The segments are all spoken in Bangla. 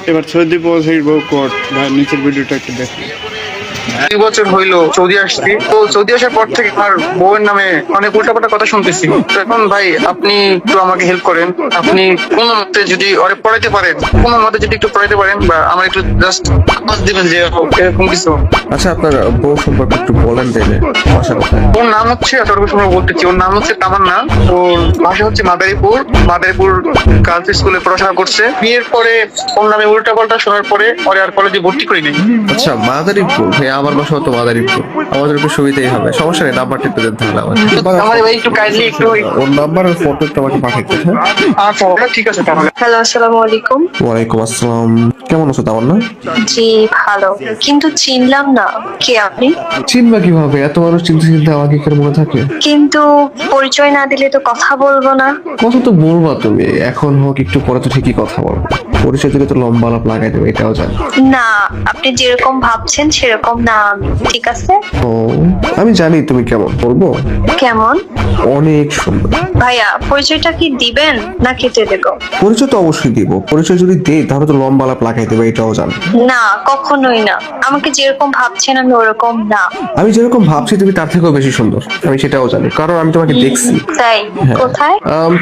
এবার সৌদি পৌঁছে কোর্ট নিচের ভিডিওটা একটু দেখুন। 2 বছর হইলো সৌদি আসছি, তো সৌদি আসার পর থেকে আমার বউয়ের নামে অনেক উল্টাপাল্টা কথা শুনতেছি। তো এখন ভাই আপনি একটু আমাকে হেল্প করেন, আপনি কোনো মতে যদি ওরে পড়াইতে পারেন, কোনো মতে যদি একটু পড়াইতে পারেন বা আমার একটু জাস্ট আওয়াজ দিবেন যে এরকম কিছু। আচ্ছা, আপনার বউ সম্পর্কে একটু বলেন তাইলে। বাসা কোথায়? ওর নাম হচ্ছে, যতটুকু সময় বলতেছি, ওর নাম হচ্ছে তামান্না। ওর ভাষা হচ্ছে মাদারীপুর গার্লস স্কুলে পড়াশোনা করছে। বিয়ের পরে ওর নামে উল্টাপাল্টা শোনার পরে ওরে আর কলেজে ভর্তি করি নাই। আচ্ছা, মাদারীপুর। ভাই আমার বাসা তো মাদারীপুর, আমাদের একটু সুবিধাই হবে। সমস্যা নেই, নাম্বারটা একটু দেন তাহলে আমার ভাই একটু কাইন্ডলি একটু ওর নাম্বার আর ফটো একটু আমাকে পাঠাইতে। হ্যাঁ, আচ্ছা ঠিক আছে তাহলে। হ্যালো, আসসালামু আলাইকুম। ওয়ালাইকুম আসসালাম। কেমন আছো তামান্না? জি ভালো, কিন্তু চিনলাম না কে আপনি। চিনবা কিভাবে? এত মানুষ চিনতে চিনতে আমাকে কেন মনে থাকে? কিন্তু পরিচয় না দিলে তো কথা বলবো না। কথা তো বলবা তুমি, এখন হোক একটু পরে তো ঠিকই কথা বলবো। পরিচয় দিলে তো লম্বা আলাপ লাগাই দেবে, এটাও জানি। না, আপনি যেরকম ভাবছেন সেরকম না আমি, ঠিক আছে? ও, আমি জানি তুমি কেমন। বলবো? কেমন? অনেক সুন্দর। ভাইয়া পরিচয়টা কি দিবেন না কেটে দেবো? পরিচয় তো অবশ্যই দিব। পরিচয় যদি দেই তাহলে তো লম্বা আলাপ লাগাই দেবে, এটাও জানি। না, কখনোই না। আমাকে যেরকম ভাবছেন আমি ওরকম না। আমি যেরকম ভাবছি তুমি তার থেকেও বেশি সুন্দর, আমি সেটাও জানি, কারণ আমি তোমাকে দেখছি। তাই? কোথায়?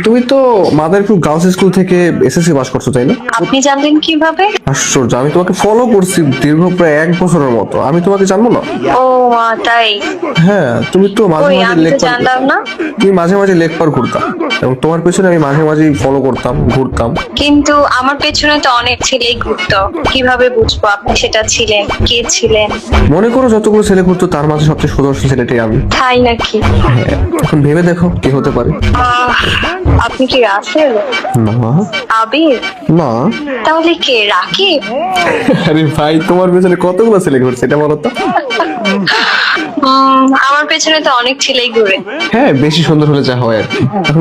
তুমি তো মাদারীপুর গার্লস স্কুল থেকে এসএসসি পাস করছো, তাই না? আপনি জানলেন কিভাবে? আশ্চর্য, আমি তোমাকে ফলো করছি দীর্ঘ প্রায় 1 বছরের মতো। আমি তোমাকে জানবো না? ও তাই? হ্যাঁ, তুমি তো মাঝে ওই মাঝে আমি তো লেক জানলাম না। তুমি মাঝে মাঝে লেক পার ঘুরতাম, এবং তোমার পেছনে আমি মাঝে মাঝে ফলো করতাম, ঘুরতাম। কিন্তু আমার পেছনে তো অনেক ছেলেই ঘুরতো, কিভাবে বুঝবো আপনি সেটা ছিলেন, কে ছিলেন? মনে করো যতগুলো ছেলে ঘুরতো তার মাঝে সবচেয়ে সুদর্শন ছেলেটাই আমি। তাই নাকি? হ্যাঁ, এখন ভেবে দেখো কে হতে পারে। আপনি কি রাসেল? না। আবির? না। তাহলে কে, রাকিব? আরে ভাই, তোমার পেছনে কতগুলো ছেলে ঘুরছে এটা বলো তো। আমার পেছনে তো অনেক ছেলেই ঘুরে। হ্যাঁ, বেশি সুন্দর হলে যা হয় আর কি। এখন